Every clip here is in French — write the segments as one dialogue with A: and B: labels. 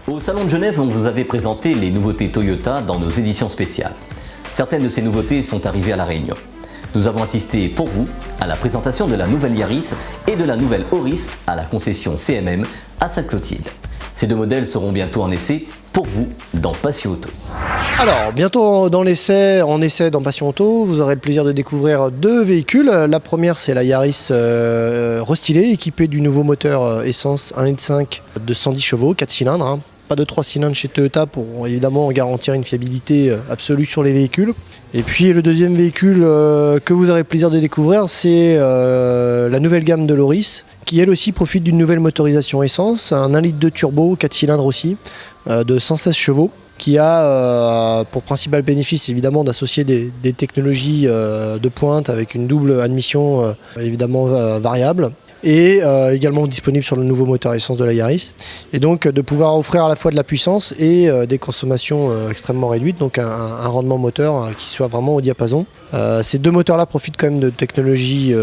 A: Au Salon de Genève, on vous avait présenté les nouveautés Toyota dans nos éditions spéciales. Certaines de ces nouveautés sont arrivées à La Réunion. Nous avons assisté pour vous à la présentation de la nouvelle Yaris et de la nouvelle Auris à la concession CMM à Sainte-Clotilde. Ces deux modèles seront bientôt en essai pour vous dans Passion Auto.
B: Alors, bientôt en essai dans Passion Auto, vous aurez le plaisir de découvrir deux véhicules. La première, c'est la Yaris restylée, équipée du nouveau moteur essence 1,5 litre de 110 chevaux, 4 cylindres. Pas de 3 cylindres chez Toyota pour évidemment garantir une fiabilité absolue sur les véhicules. Et puis le deuxième véhicule que vous aurez le plaisir de découvrir, c'est la nouvelle gamme de l'Auris, qui elle aussi profite d'une nouvelle motorisation essence, un 1 litre de turbo, 4 cylindres aussi, de 116 chevaux, qui a pour principal bénéfice évidemment d'associer des technologies de pointe avec une double admission évidemment variable. Et également disponible sur le nouveau moteur essence de la Yaris. Et donc de pouvoir offrir à la fois de la puissance et des consommations extrêmement réduites, donc un rendement moteur qui soit vraiment au diapason. Ces deux moteurs-là profitent quand même de technologies,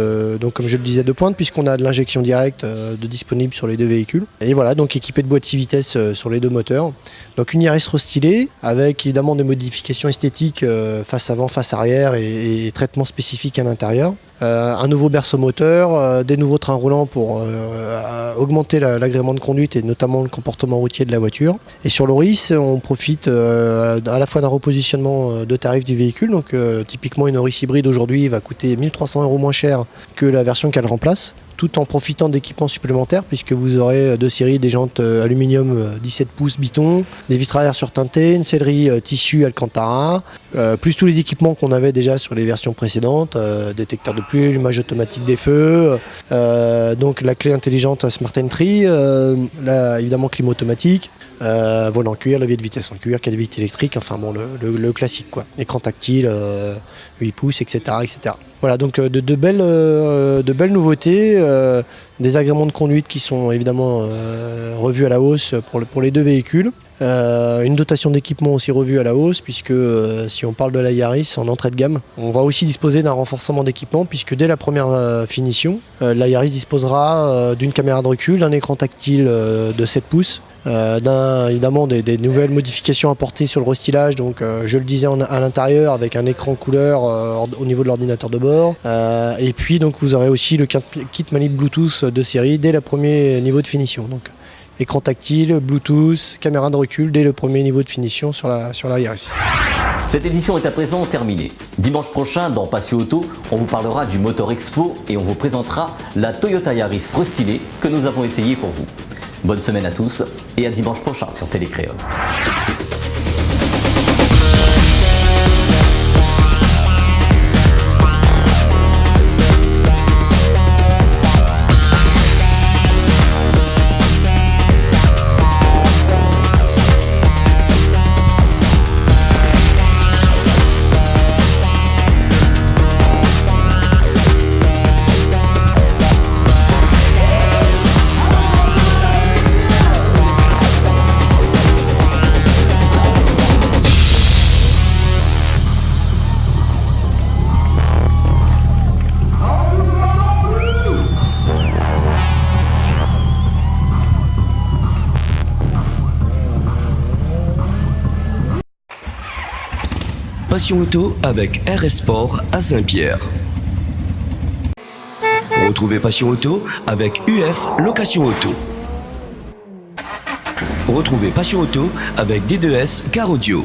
B: donc comme je le disais, de pointe, puisqu'on a de l'injection directe disponible sur les deux véhicules. Et voilà, donc équipé de boîte 6 vitesses sur les deux moteurs. Donc une Yaris restylée, avec évidemment des modifications esthétiques face avant, face arrière et traitements spécifiques à l'intérieur. Un nouveau berceau moteur, des nouveaux trains roulants pour augmenter l'agrément de conduite et notamment le comportement routier de la voiture. Et sur l'Auris, on profite à la fois d'un repositionnement de tarifs du véhicule. Donc typiquement une Auris hybride aujourd'hui va coûter 1 300 € moins cher que la version qu'elle remplace, tout en profitant d'équipements supplémentaires puisque vous aurez deux séries, des jantes aluminium 17 pouces Biton, des vitres arrière surteintées, une sellerie tissu Alcantara, plus tous les équipements qu'on avait déjà sur les versions précédentes, détecteur de pluie, allumage automatique des feux, donc la clé intelligente Smart Entry, évidemment clim automatique, volant en cuir, levier de vitesse en cuir, 4 vitesses électriques, enfin bon le classique quoi, écran tactile, 8 pouces, etc. etc. Voilà, donc de belles nouveautés, des agréments de conduite qui sont évidemment revus à la hausse pour les deux véhicules. Une dotation d'équipement aussi revue à la hausse puisque si on parle de la Yaris en entrée de gamme, on va aussi disposer d'un renforcement d'équipement puisque dès la première finition, la Yaris disposera d'une caméra de recul, d'un écran tactile de 7 pouces, évidemment des nouvelles modifications apportées sur le restylage, donc je le disais à l'intérieur avec un écran couleur au niveau de l'ordinateur de bord, et puis donc vous aurez aussi le kit manip Bluetooth de série dès le premier niveau de finition. Donc écran tactile, Bluetooth, caméra de recul dès le premier niveau de finition sur la Yaris.
A: Cette édition est à présent terminée. Dimanche prochain, dans Passion Auto, on vous parlera du Motor Expo et on vous présentera la Toyota Yaris restylée que nous avons essayée pour vous. Bonne semaine à tous et à dimanche prochain sur Télécréole.
C: Passion Auto avec RS Sport à Saint-Pierre. Retrouvez Passion Auto avec UF Location Auto. Retrouvez Passion Auto avec D2S Car Audio.